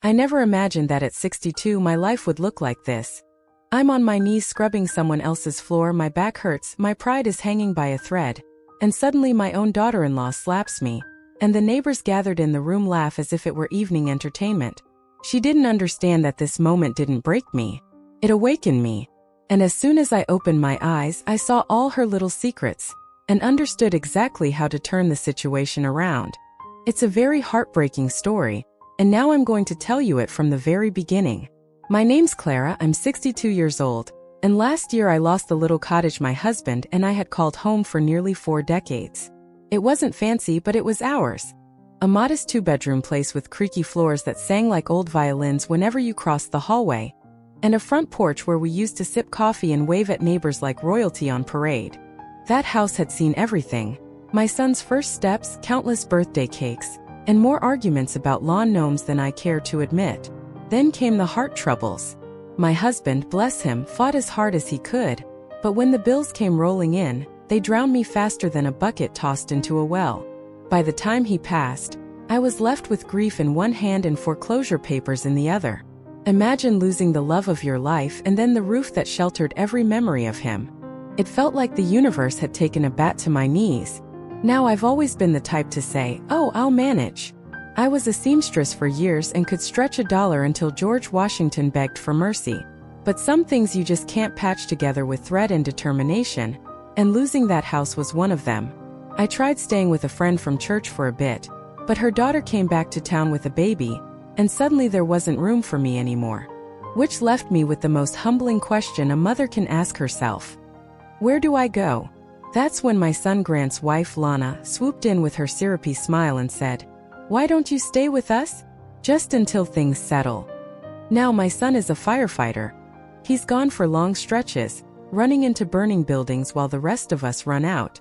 I never imagined that at 62 my life would look like this. I'm on my knees scrubbing someone else's floor, my back hurts, my pride is hanging by a thread, and suddenly my own daughter-in-law slaps me, and the neighbors gathered in the room laugh as if it were evening entertainment. She didn't understand that this moment didn't break me. It awakened me. And as soon as I opened my eyes, I saw all her little secrets, and understood exactly how to turn the situation around. It's a very heartbreaking story, and now I'm going to tell you it from the very beginning. My name's Clara, I'm 62 years old, and last year I lost the little cottage my husband and I had called home for nearly 4 decades. It wasn't fancy, but it was ours. A modest 2-bedroom place with creaky floors that sang like old violins whenever you crossed the hallway, and a front porch where we used to sip coffee and wave at neighbors like royalty on parade. That house had seen everything. My son's first steps, countless birthday cakes, and more arguments about lawn gnomes than I care to admit. Then came the heart troubles. My husband, bless him, fought as hard as he could, but when the bills came rolling in, they drowned me faster than a bucket tossed into a well. By the time he passed, I was left with grief in one hand and foreclosure papers in the other. Imagine losing the love of your life and then the roof that sheltered every memory of him. It felt like the universe had taken a bat to my knees. Now I've always been the type to say, "Oh, I'll manage." I was a seamstress for years and could stretch $1 until George Washington begged for mercy. But some things you just can't patch together with thread and determination, and losing that house was one of them. I tried staying with a friend from church for a bit, but her daughter came back to town with a baby, and suddenly there wasn't room for me anymore. Which left me with the most humbling question a mother can ask herself. Where do I go? That's when my son Grant's wife Lana swooped in with her syrupy smile and said, "Why don't you stay with us? Just until things settle." Now my son is a firefighter. He's gone for long stretches, running into burning buildings while the rest of us run out.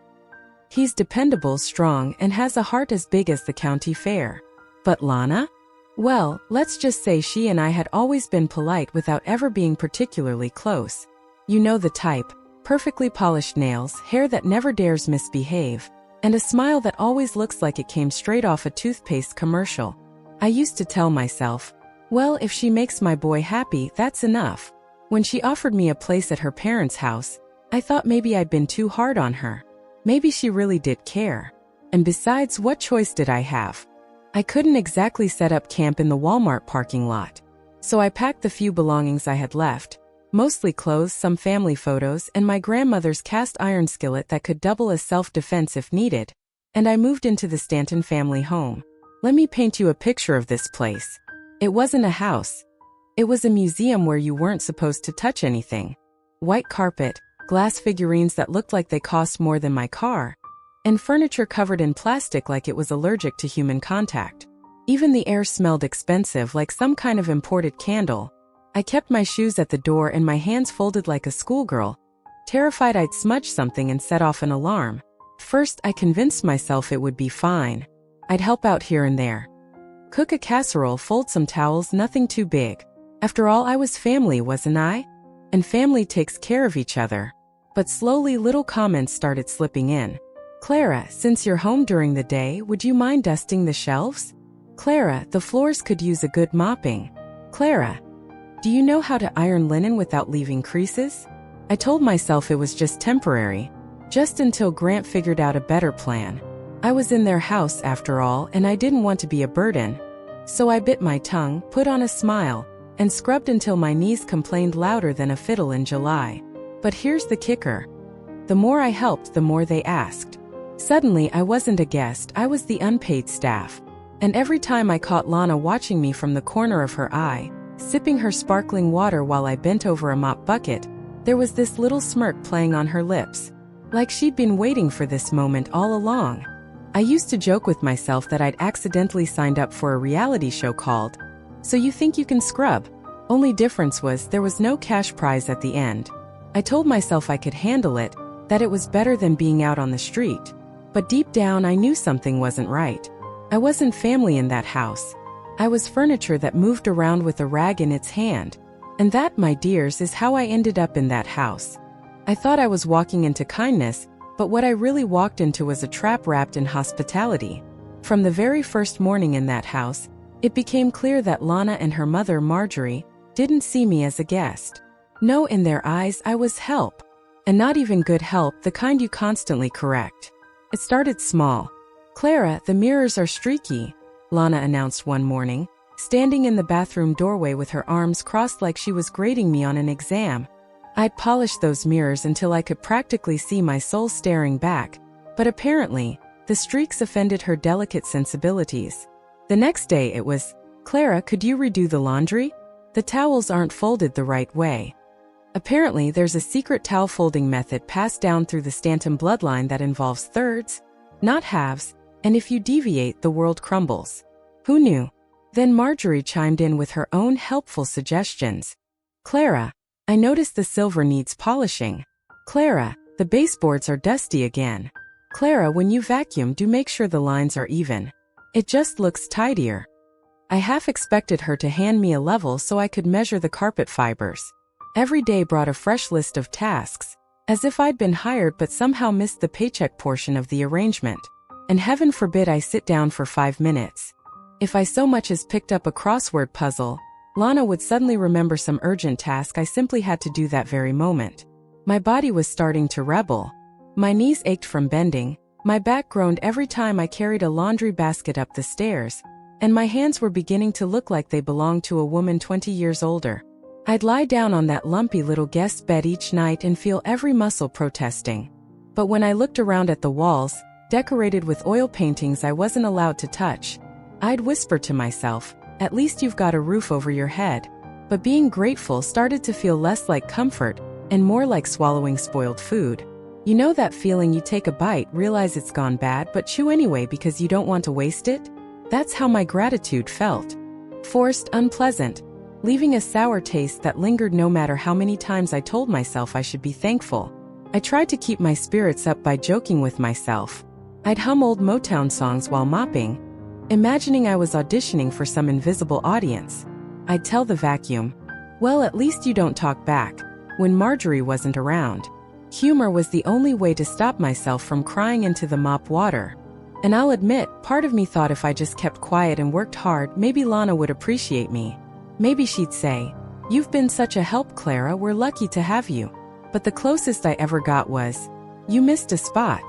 He's dependable, strong, and has a heart as big as the county fair. But Lana? Well, let's just say she and I had always been polite without ever being particularly close. You know the type. Perfectly polished nails, hair that never dares misbehave, and a smile that always looks like it came straight off a toothpaste commercial. I used to tell myself, well, if she makes my boy happy, that's enough. When she offered me a place at her parents' house, I thought maybe I'd been too hard on her. Maybe she really did care. And besides, what choice did I have? I couldn't exactly set up camp in the Walmart parking lot. So I packed the few belongings I had left, mostly clothes, some family photos, and my grandmother's cast iron skillet that could double as self-defense if needed, and I moved into the Stanton family home. Let me paint you a picture of this place. It wasn't a house. It was a museum where you weren't supposed to touch anything. White carpet, glass figurines that looked like they cost more than my car, and furniture covered in plastic like it was allergic to human contact. Even the air smelled expensive, like some kind of imported candle. I kept my shoes at the door and my hands folded like a schoolgirl, terrified I'd smudge something and set off an alarm. First, I convinced myself it would be fine. I'd help out here and there. Cook a casserole, fold some towels, nothing too big. After all, I was family, wasn't I? And family takes care of each other. But slowly little comments started slipping in. Clara, since you're home during the day, would you mind dusting the shelves? Clara, the floors could use a good mopping. Clara, do you know how to iron linen without leaving creases? I told myself it was just temporary, just until Grant figured out a better plan. I was in their house after all, and I didn't want to be a burden. So I bit my tongue, put on a smile, and scrubbed until my knees complained louder than a fiddle in July. But here's the kicker. The more I helped, the more they asked. Suddenly, I wasn't a guest, I was the unpaid staff. And every time I caught Lana watching me from the corner of her eye, sipping her sparkling water while I bent over a mop bucket, there was this little smirk playing on her lips. Like she'd been waiting for this moment all along. I used to joke with myself that I'd accidentally signed up for a reality show called So You Think You Can Scrub. Only difference was there was no cash prize at the end. I told myself I could handle it, that it was better than being out on the street. But deep down I knew something wasn't right. I wasn't family in that house. I was furniture that moved around with a rag in its hand. And that, my dears, is how I ended up in that house. I thought I was walking into kindness, but what I really walked into was a trap wrapped in hospitality. From the very first morning in that house, It became clear that Lana and her mother, Marjorie, didn't see me as a guest. No, in their eyes, I was help. And not even good help, the kind you constantly correct. It started small. "Clara, the mirrors are streaky," Lana announced one morning, standing in the bathroom doorway with her arms crossed like she was grading me on an exam. I'd polished those mirrors until I could practically see my soul staring back, but apparently, the streaks offended her delicate sensibilities. The next day it was, "Clara, could you redo the laundry? The towels aren't folded the right way." Apparently, there's a secret towel folding method passed down through the Stanton bloodline that involves thirds, not halves, and if you deviate, the world crumbles. Who knew? Then Marjorie chimed in with her own helpful suggestions. "Clara, I noticed the silver needs polishing. Clara, the baseboards are dusty again. Clara, when you vacuum, do make sure the lines are even. It just looks tidier." I half expected her to hand me a level so I could measure the carpet fibers. Every day brought a fresh list of tasks, as if I'd been hired but somehow missed the paycheck portion of the arrangement. And heaven forbid I sit down for 5 minutes. If I so much as picked up a crossword puzzle, Lana would suddenly remember some urgent task I simply had to do that very moment. My body was starting to rebel. My knees ached from bending, my back groaned every time I carried a laundry basket up the stairs, and my hands were beginning to look like they belonged to a woman 20 years older. I'd lie down on that lumpy little guest bed each night and feel every muscle protesting. But when I looked around at the walls, decorated with oil paintings I wasn't allowed to touch, I'd whisper to myself, "At least you've got a roof over your head." But being grateful started to feel less like comfort and more like swallowing spoiled food. You know that feeling you take a bite, realize it's gone bad, but chew anyway because you don't want to waste it? That's how my gratitude felt. Forced, unpleasant, leaving a sour taste that lingered no matter how many times I told myself I should be thankful. I tried to keep my spirits up by joking with myself. I'd hum old Motown songs while mopping, imagining I was auditioning for some invisible audience. I'd tell the vacuum, "Well, at least you don't talk back," when Marjorie wasn't around. Humor was the only way to stop myself from crying into the mop water. And I'll admit, part of me thought if I just kept quiet and worked hard, maybe Lana would appreciate me. Maybe she'd say, "You've been such a help, Clara, we're lucky to have you." But the closest I ever got was, "You missed a spot."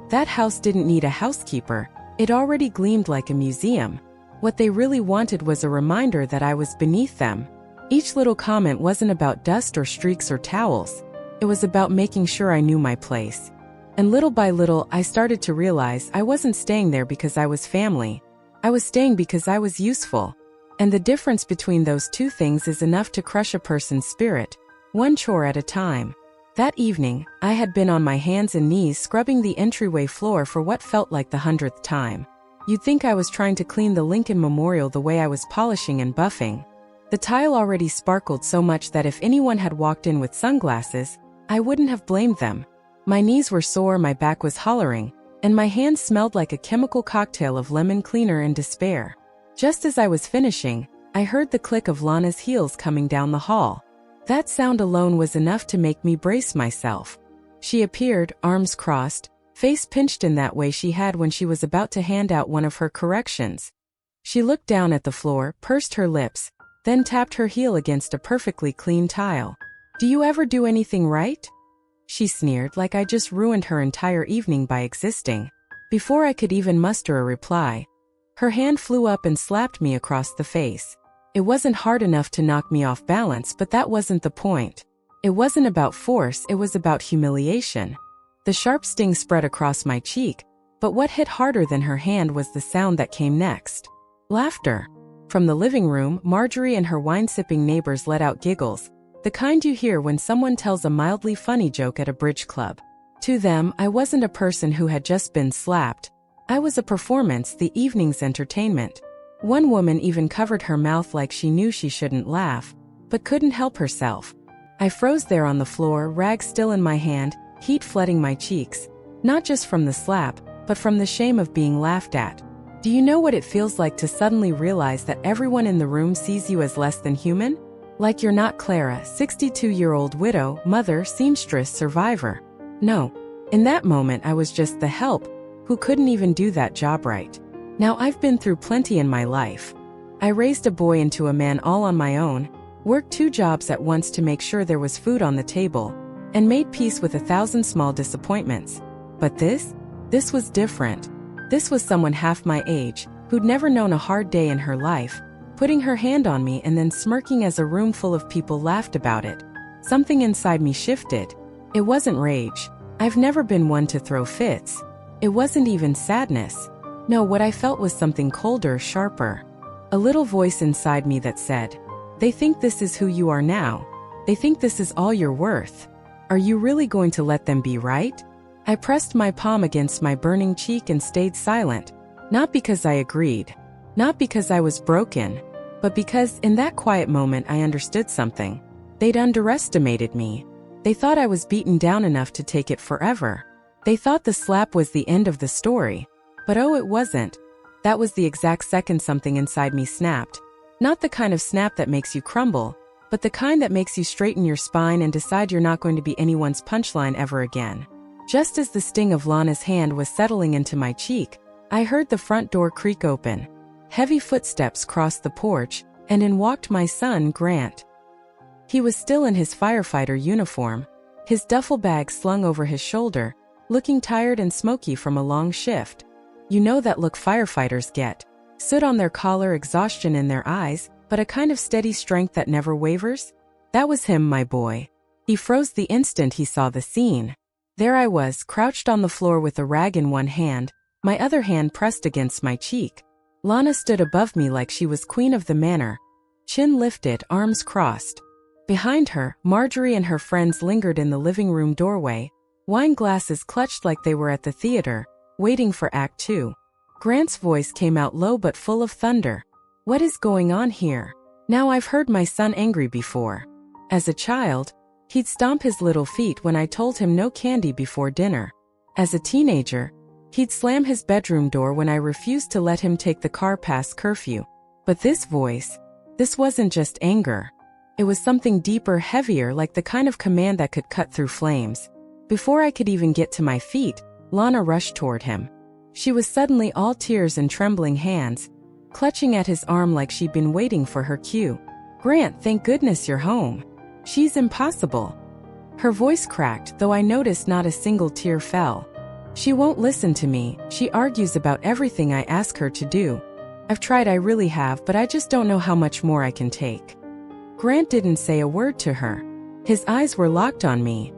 That house didn't need a housekeeper. It already gleamed like a museum. What they really wanted was a reminder that I was beneath them. Each little comment wasn't about dust or streaks or towels. It was about making sure I knew my place. And little by little, I started to realize I wasn't staying there because I was family. I was staying because I was useful. And the difference between those two things is enough to crush a person's spirit, one chore at a time. That evening, I had been on my hands and knees scrubbing the entryway floor for what felt like the 100th time. You'd think I was trying to clean the Lincoln Memorial the way I was polishing and buffing. The tile already sparkled so much that if anyone had walked in with sunglasses, I wouldn't have blamed them. My knees were sore, my back was hollering, and my hands smelled like a chemical cocktail of lemon cleaner and despair. Just as I was finishing, I heard the click of Lana's heels coming down the hall. That sound alone was enough to make me brace myself. She appeared, arms crossed, face pinched in that way she had when she was about to hand out one of her corrections. She looked down at the floor, pursed her lips, then tapped her heel against a perfectly clean tile. "Do you ever do anything right?" She sneered, like I just ruined her entire evening by existing. Before I could even muster a reply, her hand flew up and slapped me across the face. It wasn't hard enough to knock me off balance, but that wasn't the point. It wasn't about force, it was about humiliation. The sharp sting spread across my cheek, but what hit harder than her hand was the sound that came next. Laughter. From the living room, Marjorie and her wine-sipping neighbors let out giggles, the kind you hear when someone tells a mildly funny joke at a bridge club. To them, I wasn't a person who had just been slapped. I was a performance, the evening's entertainment. One woman even covered her mouth like she knew she shouldn't laugh, but couldn't help herself. I froze there on the floor, rag still in my hand, heat flooding my cheeks, not just from the slap, but from the shame of being laughed at. Do you know what it feels like to suddenly realize that everyone in the room sees you as less than human? Like you're not Clara, 62-year-old widow, mother, seamstress, survivor. No. In that moment I was just the help, who couldn't even do that job right. Now I've been through plenty in my life. I raised a boy into a man all on my own, worked 2 jobs at once to make sure there was food on the table, and made peace with 1,000 small disappointments. But this was different. This was someone half my age, who'd never known a hard day in her life, putting her hand on me and then smirking as a room full of people laughed about it. Something inside me shifted. It wasn't rage. I've never been one to throw fits. It wasn't even sadness. No, what I felt was something colder, sharper. A little voice inside me that said, "They think this is who you are now. They think this is all you're worth. Are you really going to let them be right?" I pressed my palm against my burning cheek and stayed silent. Not because I agreed. Not because I was broken. But because, in that quiet moment, I understood something. They'd underestimated me. They thought I was beaten down enough to take it forever. They thought the slap was the end of the story. But oh, it wasn't. That was the exact second something inside me snapped. Not the kind of snap that makes you crumble, but the kind that makes you straighten your spine and decide you're not going to be anyone's punchline ever again. Just as the sting of Lana's hand was settling into my cheek, I heard the front door creak open. Heavy footsteps crossed the porch, and in walked my son, Grant. He was still in his firefighter uniform, his duffel bag slung over his shoulder, looking tired and smoky from a long shift. You know that look firefighters get. Soot on their collar, exhaustion in their eyes, but a kind of steady strength that never wavers? That was him, my boy. He froze the instant he saw the scene. There I was, crouched on the floor with a rag in one hand, my other hand pressed against my cheek. Lana stood above me like she was queen of the manor, chin lifted, arms crossed. Behind her, Marjorie and her friends lingered in the living room doorway, wine glasses clutched like they were at the theater, waiting for Act 2. Grant's voice came out low but full of thunder. "What is going on here?" Now I've heard my son angry before. As a child, he'd stomp his little feet when I told him no candy before dinner. As a teenager, he'd slam his bedroom door when I refused to let him take the car past curfew. But this voice, this wasn't just anger. It was something deeper, heavier, like the kind of command that could cut through flames. Before I could even get to my feet, Lana rushed toward him. She was suddenly all tears and trembling hands, clutching at his arm like she'd been waiting for her cue. "Grant, thank goodness you're home. She's impossible." Her voice cracked, though I noticed not a single tear fell. "She won't listen to me. She argues about everything I ask her to do. I've tried, I really have, but I just don't know how much more I can take." Grant didn't say a word to her. His eyes were locked on me.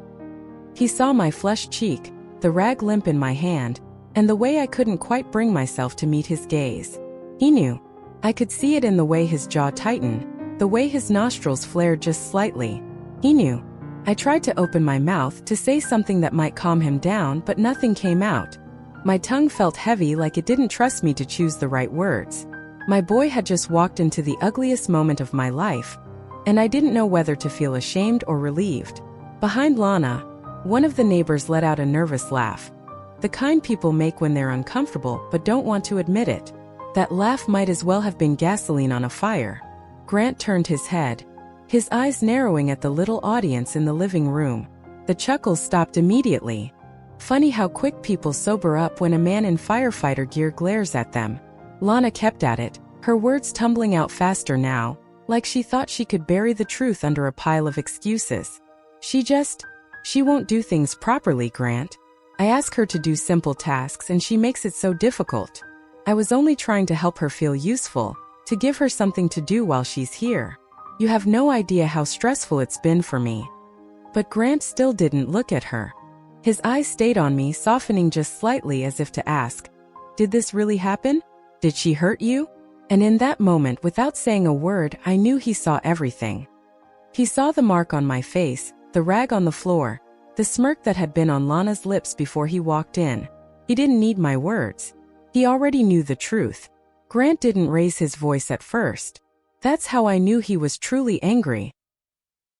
He saw my flushed cheek, the rag limp in my hand, and the way I couldn't quite bring myself to meet his gaze. He knew. I could see it in the way his jaw tightened, the way his nostrils flared just slightly. He knew. I tried to open my mouth to say something that might calm him down, but nothing came out. My tongue felt heavy, like it didn't trust me to choose the right words. My boy had just walked into the ugliest moment of my life, and I didn't know whether to feel ashamed or relieved. Behind Lana, one of the neighbors let out a nervous laugh. The kind people make when they're uncomfortable but don't want to admit it. That laugh might as well have been gasoline on a fire. Grant turned his head, his eyes narrowing at the little audience in the living room. The chuckles stopped immediately. Funny how quick people sober up when a man in firefighter gear glares at them. Lana kept at it, her words tumbling out faster now, like she thought she could bury the truth under a pile of excuses. She won't do things properly, Grant. I ask her to do simple tasks and she makes it so difficult. I was only trying to help her feel useful, to give her something to do while she's here. You have no idea how stressful it's been for me." But Grant still didn't look at her. His eyes stayed on me, softening just slightly as if to ask, "Did this really happen? Did she hurt you?" And in that moment, without saying a word, I knew he saw everything. He saw the mark on my face, the rag on the floor, the smirk that had been on Lana's lips before he walked in. He didn't need my words. He already knew the truth. Grant didn't raise his voice at first. That's how I knew he was truly angry.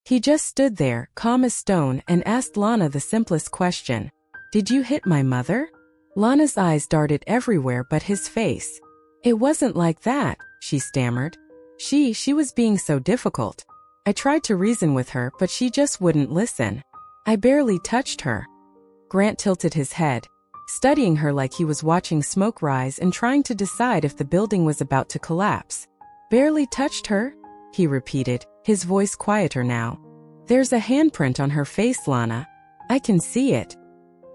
He just stood there, calm as stone, and asked Lana the simplest question. "Did you hit my mother?" Lana's eyes darted everywhere but his face. "It wasn't like that," she stammered. She was being so difficult. I tried to reason with her, but she just wouldn't listen. I barely touched her. Grant tilted his head, studying her like he was watching smoke rise and trying to decide if the building was about to collapse. Barely touched her? He repeated, his voice quieter now. There's a handprint on her face, Lana. I can see it.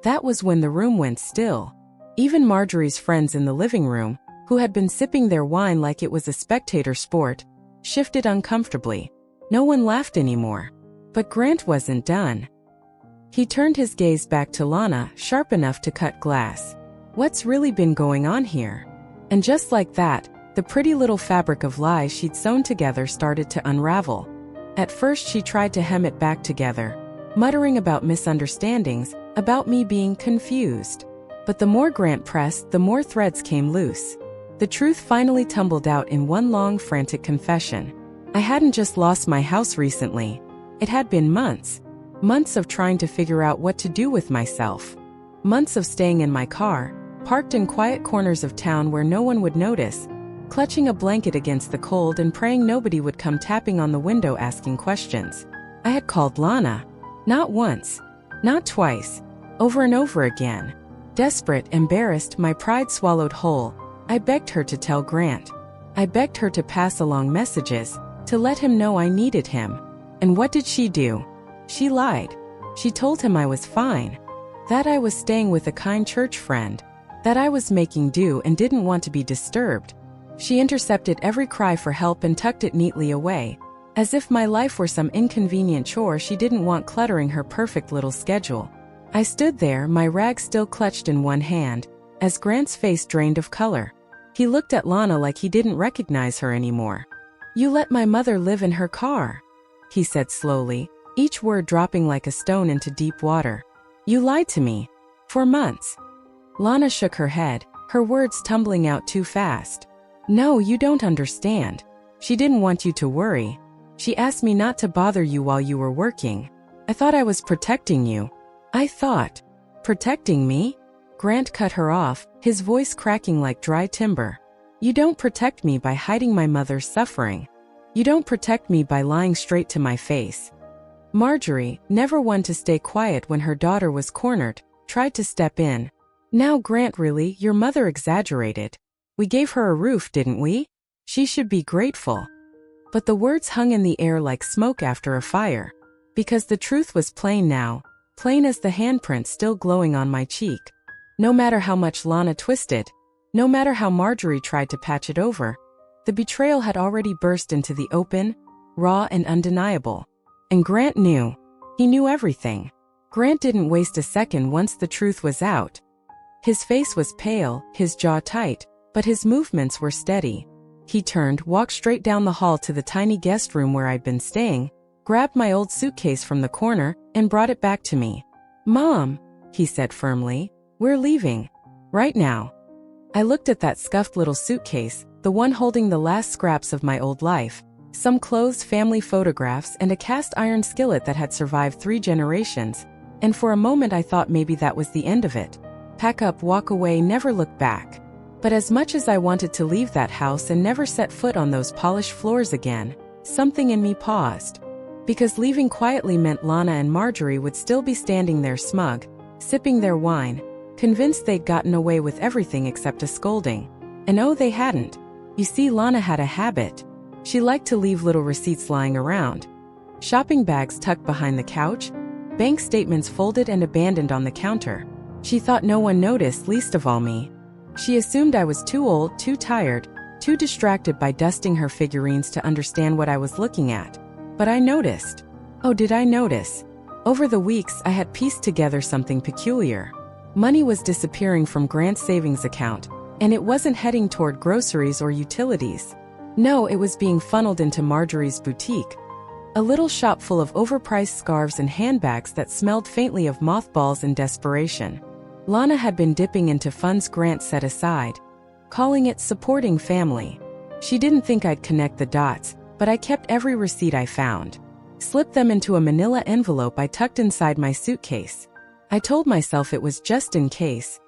That was when the room went still. Even Marjorie's friends in the living room, who had been sipping their wine like it was a spectator sport, shifted uncomfortably. No one laughed anymore. But Grant wasn't done. He turned his gaze back to Lana, sharp enough to cut glass. What's really been going on here? And just like that, the pretty little fabric of lies she'd sewn together started to unravel. At first she tried to hem it back together, muttering about misunderstandings, about me being confused. But the more Grant pressed, the more threads came loose. The truth finally tumbled out in one long, frantic confession. I hadn't just lost my house recently. It had been months. Months of trying to figure out what to do with myself. Months of staying in my car, parked in quiet corners of town where no one would notice, clutching a blanket against the cold and praying nobody would come tapping on the window asking questions. I had called Lana. Not once. Not twice. Over and over again. Desperate, embarrassed, my pride swallowed whole, I begged her to tell Grant. I begged her to pass along messages, to let him know I needed him. And what did she do? She lied. She told him I was fine. That I was staying with a kind church friend. That I was making do and didn't want to be disturbed. She intercepted every cry for help and tucked it neatly away, as if my life were some inconvenient chore she didn't want cluttering her perfect little schedule. I stood there, my rag still clutched in one hand, as Grant's face drained of color. He looked at Lana like he didn't recognize her anymore. You let my mother live in her car, he said slowly, each word dropping like a stone into deep water. You lied to me. For months. Lana shook her head, her words tumbling out too fast. No, you don't understand. She didn't want you to worry. She asked me not to bother you while you were working. I thought I was protecting you. I thought. Protecting me? Grant cut her off, his voice cracking like dry timber. You don't protect me by hiding my mother's suffering. You don't protect me by lying straight to my face. Marjorie, never one to stay quiet when her daughter was cornered, tried to step in. Now Grant, really, your mother exaggerated. We gave her a roof, didn't we? She should be grateful. But the words hung in the air like smoke after a fire. Because the truth was plain now, plain as the handprint still glowing on my cheek. No matter how much Lana twisted, no matter how Marjorie tried to patch it over, the betrayal had already burst into the open, raw and undeniable. And Grant knew. He knew everything. Grant didn't waste a second once the truth was out. His face was pale, his jaw tight, but his movements were steady. He turned, walked straight down the hall to the tiny guest room where I'd been staying, grabbed my old suitcase from the corner, and brought it back to me. Mom, he said firmly, we're leaving. Right now. I looked at that scuffed little suitcase, the one holding the last scraps of my old life, some clothes, family photographs, and a cast iron skillet that had survived 3 generations, and for a moment I thought maybe that was the end of it. Pack up, walk away, never look back. But as much as I wanted to leave that house and never set foot on those polished floors again, something in me paused. Because leaving quietly meant Lana and Marjorie would still be standing there smug, sipping their wine, convinced they'd gotten away with everything except a scolding. And oh, they hadn't. You see, Lana had a habit. She liked to leave little receipts lying around. Shopping bags tucked behind the couch, bank statements folded and abandoned on the counter. She thought no one noticed, least of all me. She assumed I was too old, too tired, too distracted by dusting her figurines to understand what I was looking at. But I noticed. Oh, did I notice? Over the weeks, I had pieced together something peculiar. Money was disappearing from Grant's savings account, and it wasn't heading toward groceries or utilities. No, it was being funneled into Marjorie's boutique. A little shop full of overpriced scarves and handbags that smelled faintly of mothballs and desperation. Lana had been dipping into funds Grant set aside, calling it supporting family. She didn't think I'd connect the dots, but I kept every receipt I found. Slipped them into a manila envelope I tucked inside my suitcase. I told myself it was just in case,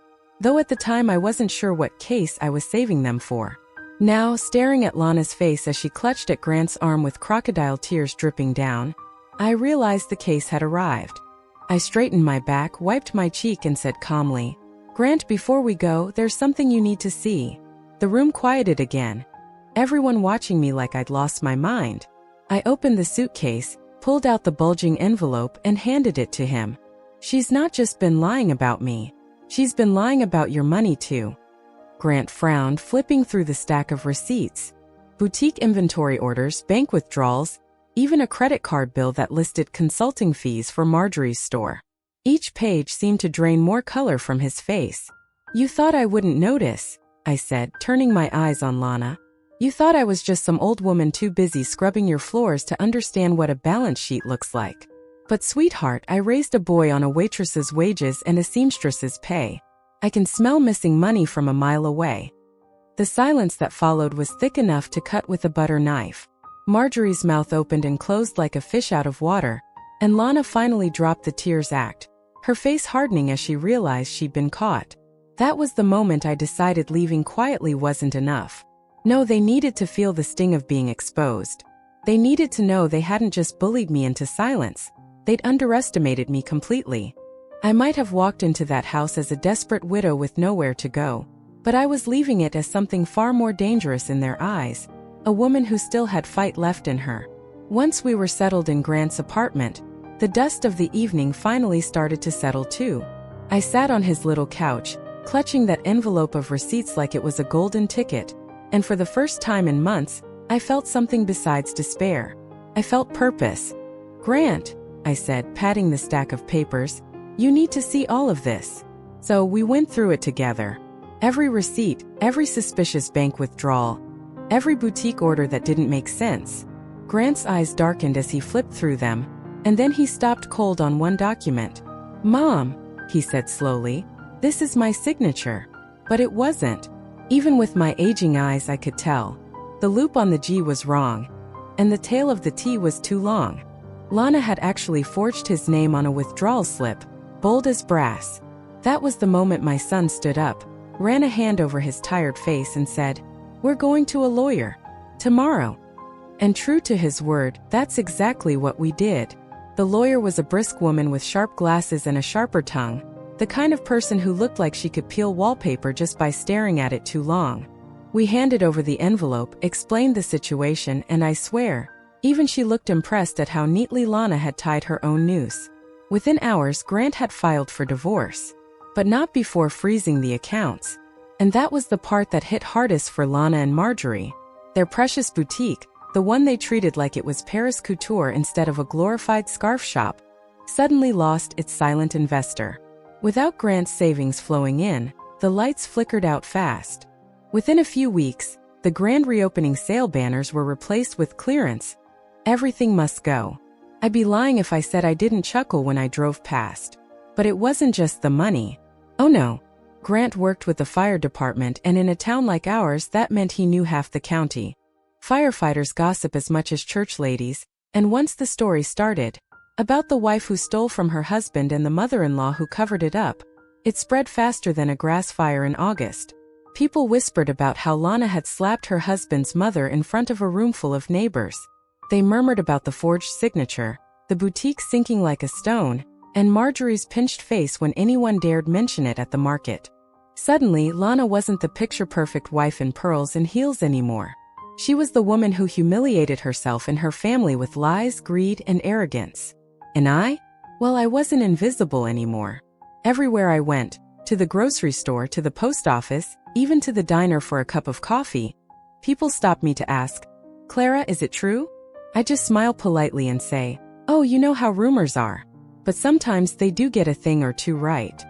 though at the time I wasn't sure what case I was saving them for. Now, staring at Lana's face as she clutched at Grant's arm with crocodile tears dripping down, I realized the case had arrived. I straightened my back, wiped my cheek and said calmly, Grant, before we go, there's something you need to see. The room quieted again. everyone watching me like I'd lost my mind. I opened the suitcase, pulled out the bulging envelope and handed it to him. She's not just been lying about me. She's been lying about your money too. Grant frowned, flipping through the stack of receipts. Boutique inventory orders, bank withdrawals, even a credit card bill that listed consulting fees for Marjorie's store. Each page seemed to drain more color from his face. You thought I wouldn't notice, I said, turning my eyes on Lana. You thought I was just some old woman too busy scrubbing your floors to understand what a balance sheet looks like. But sweetheart, I raised a boy on a waitress's wages and a seamstress's pay. I can smell missing money from a mile away. The silence that followed was thick enough to cut with a butter knife. Marjorie's mouth opened and closed like a fish out of water, and Lana finally dropped the tears act, her face hardening as she realized she'd been caught. That was the moment I decided leaving quietly wasn't enough. No, they needed to feel the sting of being exposed. They needed to know they hadn't just bullied me into silence. They'd underestimated me completely. I might have walked into that house as a desperate widow with nowhere to go, but I was leaving it as something far more dangerous in their eyes, a woman who still had fight left in her. Once we were settled in Grant's apartment, the dust of the evening finally started to settle too. I sat on his little couch, clutching that envelope of receipts like it was a golden ticket, and for the first time in months, I felt something besides despair. I felt purpose. Grant, I said, patting the stack of papers, you need to see all of this. So we went through it together. Every receipt, every suspicious bank withdrawal, every boutique order that didn't make sense. Grant's eyes darkened as he flipped through them, and then he stopped cold on one document. Mom, he said slowly, this is my signature. But it wasn't. Even with my aging eyes I could tell. The loop on the G was wrong, and the tail of the T was too long. Lana had actually forged his name on a withdrawal slip, bold as brass. That was the moment my son stood up, ran a hand over his tired face and said, "We're going to a lawyer. Tomorrow." And true to his word, that's exactly what we did. The lawyer was a brisk woman with sharp glasses and a sharper tongue, the kind of person who looked like she could peel wallpaper just by staring at it too long. We handed over the envelope, explained the situation, and I swear, even she looked impressed at how neatly Lana had tied her own noose. Within hours, Grant had filed for divorce. But not before freezing the accounts. And that was the part that hit hardest for Lana and Marjorie. Their precious boutique, the one they treated like it was Paris couture instead of a glorified scarf shop, suddenly lost its silent investor. Without Grant's savings flowing in, the lights flickered out fast. Within a few weeks, the grand reopening sale banners were replaced with clearance. Everything must go. I'd be lying if I said I didn't chuckle when I drove past. But it wasn't just the money. Oh no. Grant worked with the fire department, and in a town like ours that meant he knew half the county. Firefighters gossip as much as church ladies, and once the story started, about the wife who stole from her husband and the mother-in-law who covered it up, it spread faster than a grass fire in August. People whispered about how Lana had slapped her husband's mother in front of a roomful of neighbors. They murmured about the forged signature, the boutique sinking like a stone, and Marjorie's pinched face when anyone dared mention it at the market. Suddenly, Lana wasn't the picture-perfect wife in pearls and heels anymore. She was the woman who humiliated herself and her family with lies, greed, and arrogance. And I? Well, I wasn't invisible anymore. Everywhere I went, to the grocery store, to the post office, even to the diner for a cup of coffee, people stopped me to ask, "Clara, is it true?" I just smile politely and say, "Oh, you know how rumors are." But sometimes they do get a thing or two right.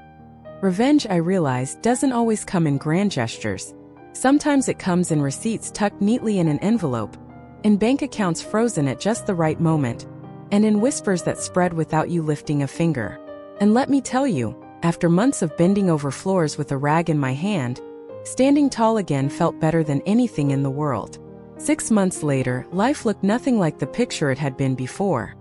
Revenge, I realize, doesn't always come in grand gestures. Sometimes it comes in receipts tucked neatly in an envelope, in bank accounts frozen at just the right moment, and in whispers that spread without you lifting a finger. And let me tell you, after months of bending over floors with a rag in my hand, standing tall again felt better than anything in the world. 6 months later, life looked nothing like the picture it had been before.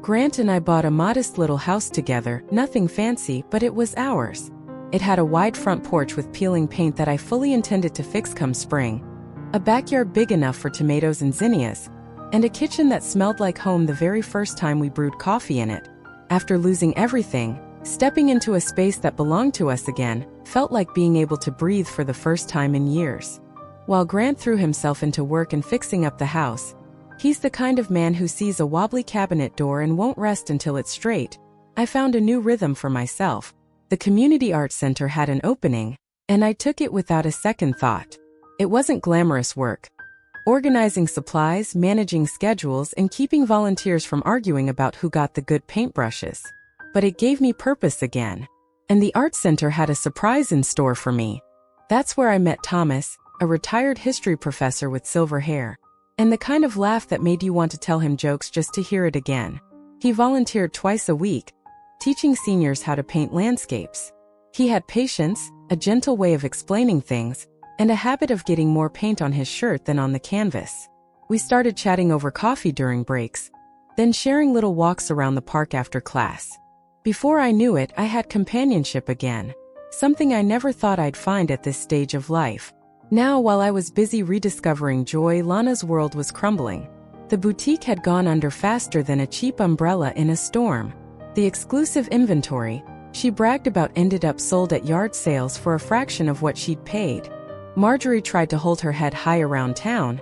Grant and I bought a modest little house together, nothing fancy, but it was ours. It had a wide front porch with peeling paint that I fully intended to fix come spring, a backyard big enough for tomatoes and zinnias, and a kitchen that smelled like home the very first time we brewed coffee in it. After losing everything, stepping into a space that belonged to us again felt like being able to breathe for the first time in years. while Grant threw himself into work and fixing up the house. He's the kind of man who sees a wobbly cabinet door and won't rest until it's straight. I found a new rhythm for myself. The community art center had an opening, and I took it without a second thought. It wasn't glamorous work. Organizing supplies, managing schedules, and keeping volunteers from arguing about who got the good paintbrushes. But it gave me purpose again. And the art center had a surprise in store for me. That's where I met Thomas, a retired history professor with silver hair. And the kind of laugh that made you want to tell him jokes just to hear it again. He volunteered twice a week, teaching seniors how to paint landscapes. He had patience, a gentle way of explaining things, and a habit of getting more paint on his shirt than on the canvas. We started chatting over coffee during breaks, then sharing little walks around the park after class. Before I knew it, I had companionship again, something I never thought I'd find at this stage of life. Now, while I was busy rediscovering joy, Lana's world was crumbling. The boutique had gone under faster than a cheap umbrella in a storm. The exclusive inventory she bragged about ended up sold at yard sales for a fraction of what she'd paid. Marjorie tried to hold her head high around town,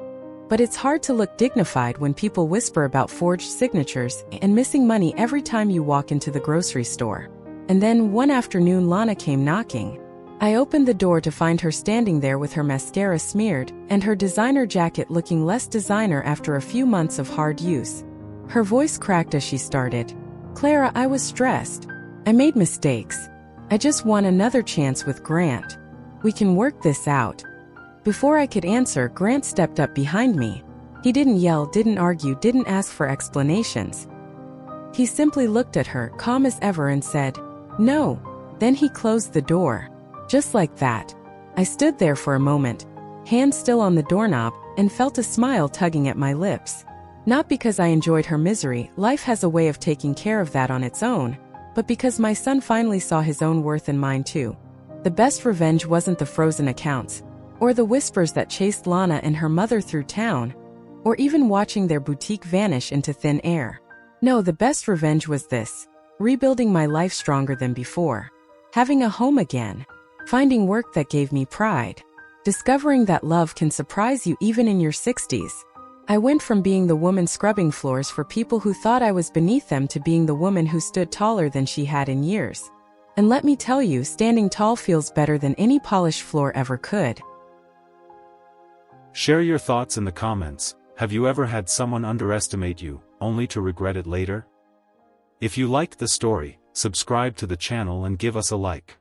but it's hard to look dignified when people whisper about forged signatures and missing money every time you walk into the grocery store. And then one afternoon Lana came knocking. I opened the door to find her standing there with her mascara smeared and her designer jacket looking less designer after a few months of hard use. Her voice cracked as she started. "Clara, I was stressed. I made mistakes. I just want another chance with Grant. We can work this out." Before I could answer, Grant stepped up behind me. He didn't yell, didn't argue, didn't ask for explanations. He simply looked at her, calm as ever, and said, "No." Then he closed the door. Just like that. I stood there for a moment, hand still on the doorknob, and felt a smile tugging at my lips. Not because I enjoyed her misery, life has a way of taking care of that on its own, but because my son finally saw his own worth and mine too. The best revenge wasn't the frozen accounts, or the whispers that chased Lana and her mother through town, or even watching their boutique vanish into thin air. No, the best revenge was this: rebuilding my life stronger than before. Having a home again. Finding work that gave me pride. Discovering that love can surprise you even in your 60s. I went from being the woman scrubbing floors for people who thought I was beneath them to being the woman who stood taller than she had in years. And let me tell you, standing tall feels better than any polished floor ever could. Share your thoughts in the comments. Have you ever had someone underestimate you, only to regret it later? If you liked the story, subscribe to the channel and give us a like.